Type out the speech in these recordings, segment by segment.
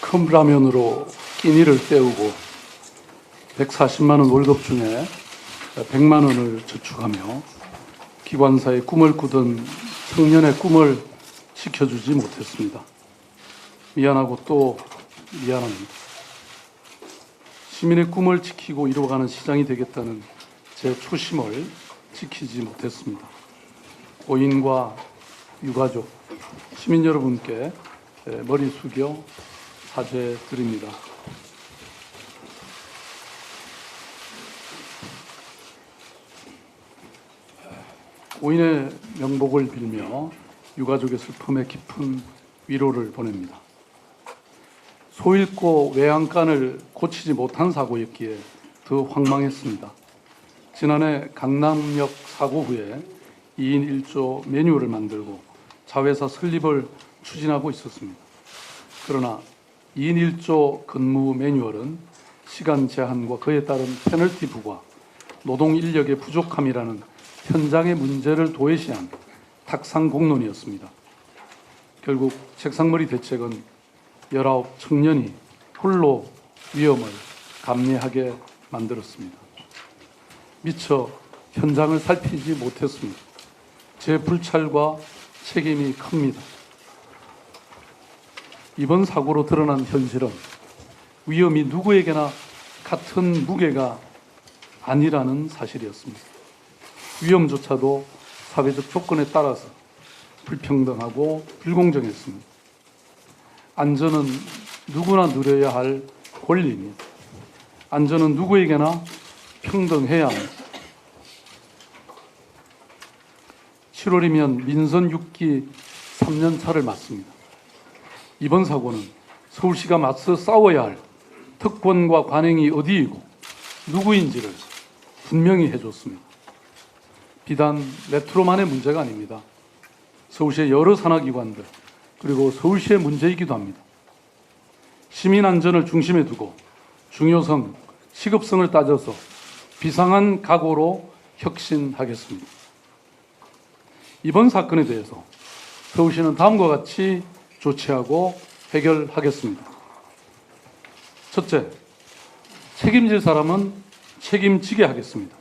컵라면으로 끼니를 때우고 140만 원 월급 중에 100만 원을 저축하며 기관사의 꿈을 꾸던 청년의 꿈을 지켜주지 못했습니다. 미안하고 또 미안합니다. 시민의 꿈을 지키고 이루어가는 시장이 되겠다는 제 초심을 지키지 못했습니다. 고인과 유가족, 시민 여러분께 머리 숙여 사죄드립니다. 고인의 명복을 빌며 유가족의 슬픔에 깊은 위로를 보냅니다. 소잃고 외양간을 고치지 못한 사고였기에 더 황망했습니다. 지난해 강남역 사고 후에 2인 1조 매뉴얼을 만들고 자회사 설립을 추진하고 있었습니다. 그러나 2인 1조 근무 매뉴얼은 시간 제한과 그에 따른 페널티 부과, 노동 인력의 부족함이라는 현장의 문제를 도외시한 탁상 공론이었습니다. 결국 책상머리 대책은 19 청년이 홀로 위험을 감내하게 만들었습니다. 미처 현장을 살피지 못했습니다. 제 불찰과 책임이 큽니다. 이번 사고로 드러난 현실은 위험이 누구에게나 같은 무게가 아니라는 사실이었습니다. 위험조차도 사회적 조건에 따라서 불평등하고 불공정했습니다. 안전은 누구나 누려야 할 권리입니다. 안전은 누구에게나 평등해야 합니다. 7월이면 민선 6기 3년 차를 맞습니다. 이번 사고는 서울시가 맞서 싸워야 할 특권과 관행이 어디이고 누구인지를 분명히 해줬습니다. 비단 메트로만의 문제가 아닙니다. 서울시의 여러 산하기관들 그리고 서울시의 문제이기도 합니다. 시민 안전을 중심에 두고 중요성, 시급성을 따져서 비상한 각오로 혁신하겠습니다. 이번 사건에 대해서 서울시는 다음과 같이 조치하고 해결하겠습니다. 첫째, 책임질 사람은 책임지게 하겠습니다.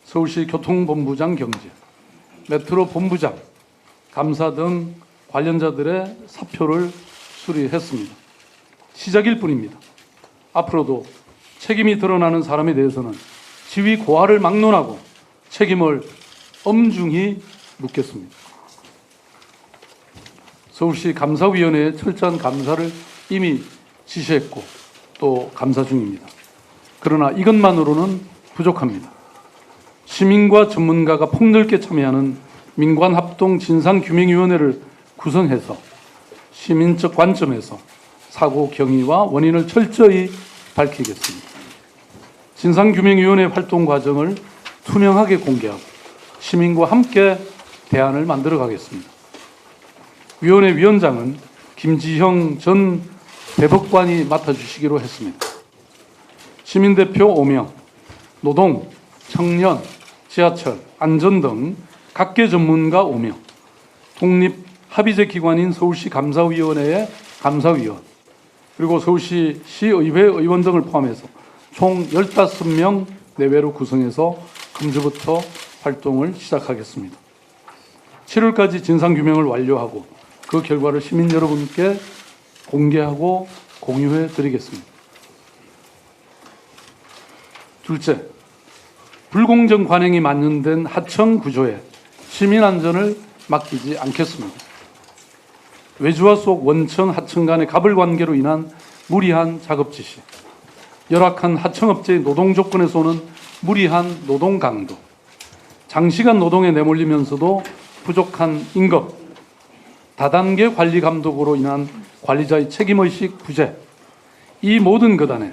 서울시 교통본부장 경제, 메트로 본부장, 감사 등 관련자들의 사표를 수리했습니다. 시작일 뿐입니다. 앞으로도 책임이 드러나는 사람에 대해서는 지위 고하를 막론하고 책임을 엄중히 묻겠습니다. 서울시 감사위원회에 철저한 감사를 이미 지시했고 또 감사 중입니다. 그러나 이것만으로는 부족합니다. 시민과 전문가가 폭넓게 참여하는 민관합동 진상규명위원회를 구성해서 시민적 관점에서 사고 경위와 원인을 철저히 밝히겠습니다. 진상규명위원회 활동 과정을 투명하게 공개하고 시민과 함께 대안을 만들어 가겠습니다. 위원회 위원장은 김지형 전 대법관이 맡아주시기로 했습니다. 시민대표 5명, 노동, 청년, 지하철, 안전 등 각계 전문가 5명, 독립합의제 기관인 서울시 감사위원회의 감사위원, 그리고 서울시 시의회 의원 등을 포함해서 총 15명 내외로 구성해서 금주부터 활동을 시작하겠습니다. 7월까지 진상규명을 완료하고 그 결과를 시민 여러분께 공개하고 공유해 드리겠습니다. 둘째, 불공정 관행이 만연된 하청 구조에 시민 안전을 맡기지 않겠습니다. 외주화 속 원청, 하청 간의 갑을 관계로 인한 무리한 작업 지시, 열악한 하청업체의 노동 조건에서 오는 무리한 노동 강도, 장시간 노동에 내몰리면서도 부족한 임금, 다단계 관리 감독으로 인한 관리자의 책임의식 부재, 이 모든 것 안에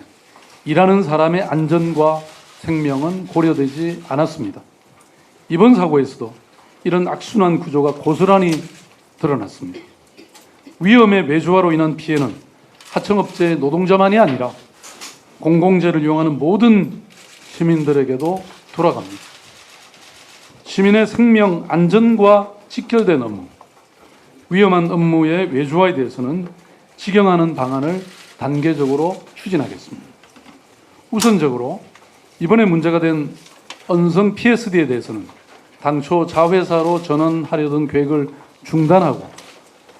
일하는 사람의 안전과 생명은 고려되지 않았습니다. 이번 사고에서도 이런 악순환 구조가 고스란히 드러났습니다. 위험의 외주화로 인한 피해는 하청업체의 노동자만이 아니라 공공재를 이용하는 모든 시민들에게도 돌아갑니다. 시민의 생명 안전과 직결된 업무, 위험한 업무의 외주화에 대해서는 직영하는 방안을 단계적으로 추진하겠습니다. 우선적으로 이번에 문제가 된 언성 PSD에 대해서는 당초 자회사로 전환하려던 계획을 중단하고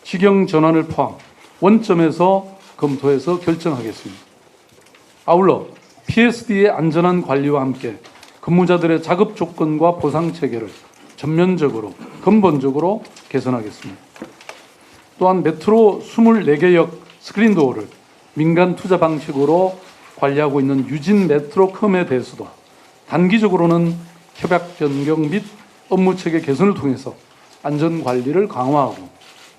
직영 전환을 포함 원점에서 검토해서 결정하겠습니다. 아울러 PSD의 안전한 관리와 함께 근무자들의 작업 조건과 보상 체계를 전면적으로 근본적으로 개선하겠습니다. 또한 메트로 24개역 스크린도어를 민간 투자 방식으로 관리하고 있는 유진 메트로컴에 대해서도 단기적으로는 협약 변경 및 업무 체계 개선을 통해서 안전 관리를 강화하고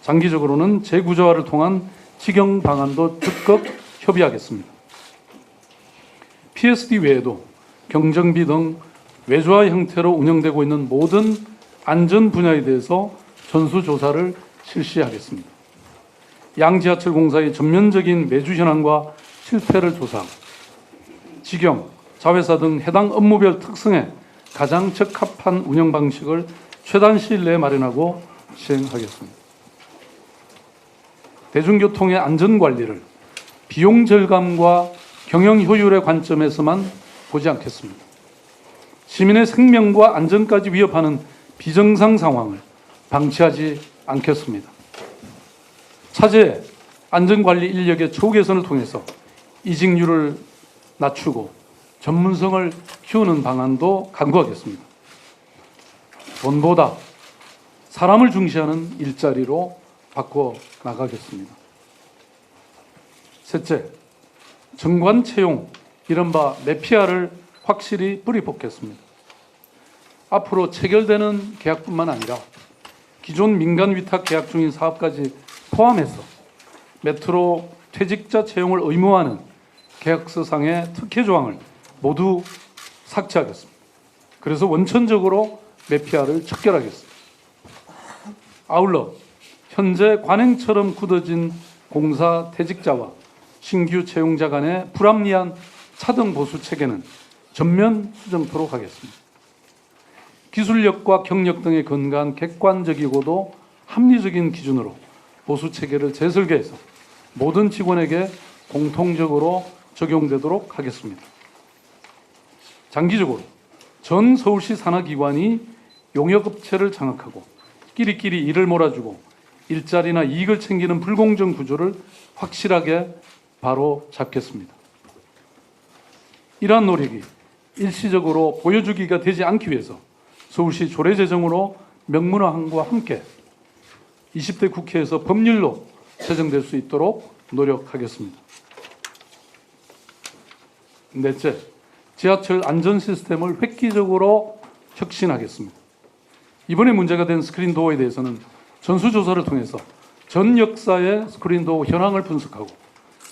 장기적으로는 재구조화를 통한 직영 방안도 적극 협의하겠습니다. PSD 외에도 경정비 등 외주화 형태로 운영되고 있는 모든 안전 분야에 대해서 전수조사를 실시하겠습니다. 양지하철 공사의 전면적인 매주 현황과 실패를 조사하고 직영, 자회사 등 해당 업무별 특성에 가장 적합한 운영 방식을 최단 시일 내에 마련하고 시행하겠습니다. 대중교통의 안전관리를 비용 절감과 경영 효율의 관점에서만 보지 않겠습니다. 시민의 생명과 안전까지 위협하는 비정상 상황을 방치하지 않겠습니다. 차제 안전관리 인력의 처우 개선을 통해서 이직률을 낮추고 전문성을 키우는 방안도 강구하겠습니다. 돈보다 사람을 중시하는 일자리로 바꿔 나가겠습니다. 셋째, 정관 채용, 이른바 매피아를 확실히 뿌리 뽑겠습니다. 앞으로 체결되는 계약뿐만 아니라 기존 민간 위탁 계약 중인 사업까지 포함해서 메트로 퇴직자 채용을 의무화하는 계약서상의 특혜 조항을 모두 삭제하겠습니다. 그래서 원천적으로 매피아를 척결하겠습니다. 아울러 현재 관행처럼 굳어진 공사 퇴직자와 신규 채용자 간의 불합리한 차등 보수 체계는 전면 수정토록 하겠습니다. 기술력과 경력 등에 근거한 객관적이고도 합리적인 기준으로 보수 체계를 재설계해서 모든 직원에게 공통적으로 적용되도록 하겠습니다. 장기적으로 전 서울시 산하기관이 용역업체를 장악하고 끼리끼리 일을 몰아주고 일자리나 이익을 챙기는 불공정 구조를 확실하게 바로 잡겠습니다. 이러한 노력이 일시적으로 보여주기가 되지 않기 위해서 서울시 조례제정으로 명문화함과 함께 20대 국회에서 법률로 제정될 수 있도록 노력하겠습니다. 넷째, 지하철 안전 시스템을 획기적으로 혁신하겠습니다. 이번에 문제가 된 스크린도어에 대해서는 전수조사를 통해서 전 역사의 스크린도어 현황을 분석하고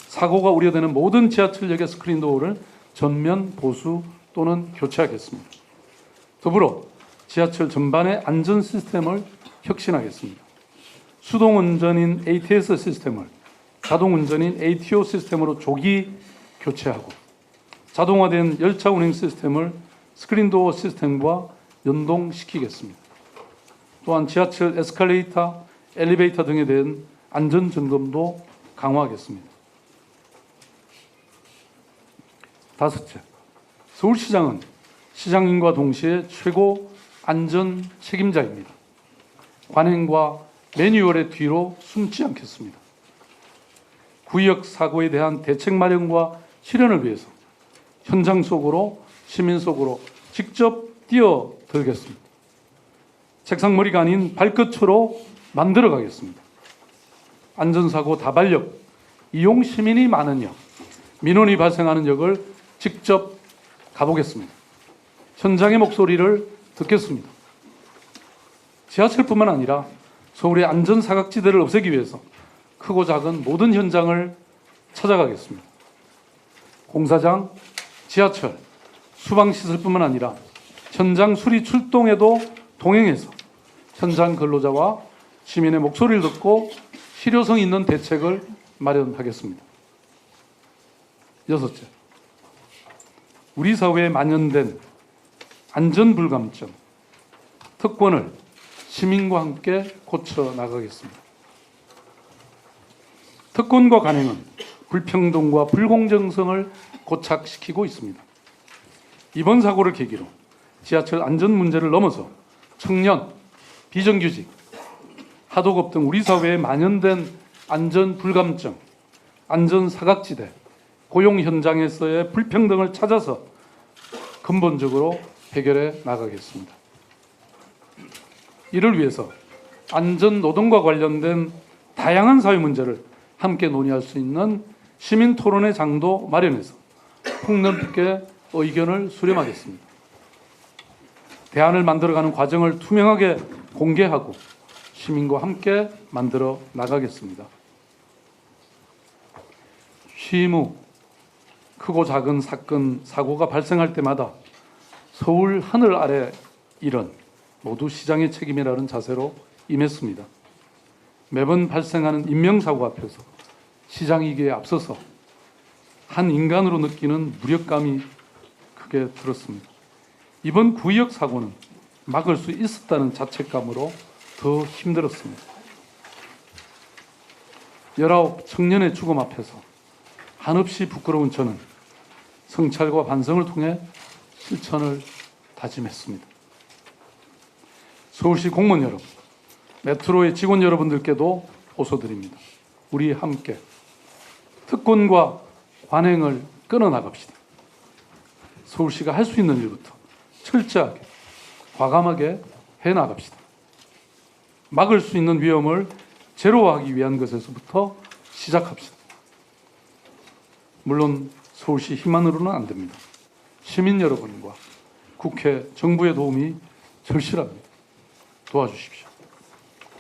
사고가 우려되는 모든 지하철역의 스크린도어를 전면 보수 또는 교체하겠습니다. 더불어 지하철 전반의 안전 시스템을 혁신하겠습니다. 수동운전인 ATS 시스템을 자동운전인 ATO 시스템으로 조기 교체하고 자동화된 열차 운행 시스템을 스크린도어 시스템과 연동시키겠습니다. 또한 지하철 에스컬레이터, 엘리베이터 등에 대한 안전점검도 강화하겠습니다. 다섯째, 서울시장은 시장님과 동시에 최고 안전 책임자입니다. 관행과 매뉴얼의 뒤로 숨지 않겠습니다. 구역 사고에 대한 대책 마련과 실현을 위해서 현장 속으로 시민 속으로 직접 뛰어들겠습니다. 책상머리가 아닌 발끝으로 만들어 가겠습니다. 안전사고 다발역, 이용 시민이 많은 역, 민원이 발생하는 역을 직접 가보겠습니다. 현장의 목소리를 듣겠습니다. 지하철뿐만 아니라 서울의 안전사각지대를 없애기 위해서 크고 작은 모든 현장을 찾아가겠습니다. 공사장, 지하철, 수방시설뿐만 아니라 현장 수리 출동에도 동행해서 현장 근로자와 시민의 목소리를 듣고 실효성 있는 대책을 마련하겠습니다. 여섯째, 우리 사회에 만연된 안전불감증, 특권을 시민과 함께 고쳐 나가겠습니다. 특권과 관행은 불평등과 불공정성을 고착시키고 있습니다. 이번 사고를 계기로 지하철 안전 문제를 넘어서 청년, 비정규직, 하도급 등 우리 사회에 만연된 안전 불감증, 안전 사각지대, 고용 현장에서의 불평등을 찾아서 근본적으로 해결해 나가겠습니다. 이를 위해서 안전 노동과 관련된 다양한 사회 문제를 함께 논의할 수 있는 시민 토론의 장도 마련해서 폭넓게 의견을 수렴하겠습니다. 대안을 만들어가는 과정을 투명하게 공개하고 시민과 함께 만들어 나가겠습니다. 취임 후 크고 작은 사건, 사고가 발생할 때마다 서울 하늘 아래 일은 모두 시장의 책임이라는 자세로 임했습니다. 매번 발생하는 인명사고 앞에서 시장이기에 앞서서 한 인간으로 느끼는 무력감이 크게 들었습니다. 이번 구의역 사고는 막을 수 있었다는 자책감으로 더 힘들었습니다. 19 청년의 죽음 앞에서 한없이 부끄러운 저는 성찰과 반성을 통해 실천을 다짐했습니다. 서울시 공무원 여러분, 메트로의 직원 여러분들께도 호소드립니다. 우리 함께 특권과 관행을 끊어나갑시다. 서울시가 할 수 있는 일부터 철저하게, 과감하게 해나갑시다. 막을 수 있는 위험을 제로화하기 위한 것에서부터 시작합시다. 물론 서울시 힘만으로는 안 됩니다. 시민 여러분과 국회, 정부의 도움이 절실합니다. 도와주십시오.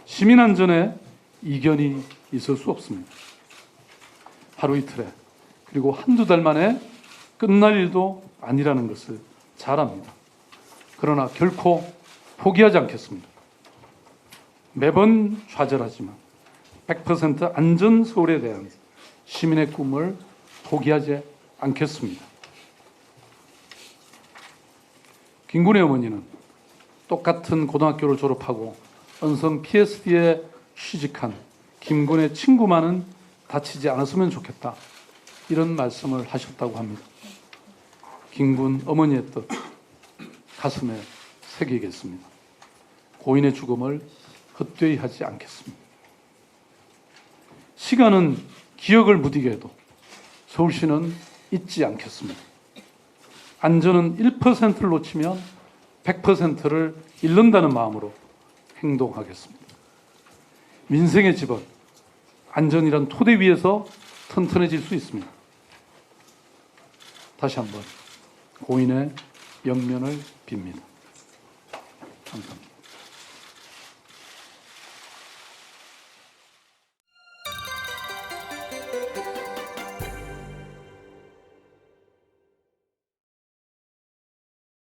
시민 안전에 이견이 있을 수 없습니다. 하루 이틀에 그리고 한두 달 만에 끝날 일도 아니라는 것을 잘 압니다. 그러나 결코 포기하지 않겠습니다. 매번 좌절하지만 100% 안전 서울에 대한 시민의 꿈을 포기하지 않겠습니다. 김군의 어머니는 똑같은 고등학교를 졸업하고 은성 PSD에 취직한 김군의 친구만은 다치지 않았으면 좋겠다, 이런 말씀을 하셨다고 합니다. 김군 어머니의 뜻 가슴에 새기겠습니다. 고인의 죽음을 헛되이 하지 않겠습니다. 시간은 기억을 무디게 해도 서울시는 잊지 않겠습니다. 안전은 1%를 놓치면 100%를 잃는다는 마음으로 행동하겠습니다. 민생의 집은 안전이란 토대 위에서 튼튼해질 수 있습니다. 다시 한번 고인의 영면을 빕니다. 감사합니다.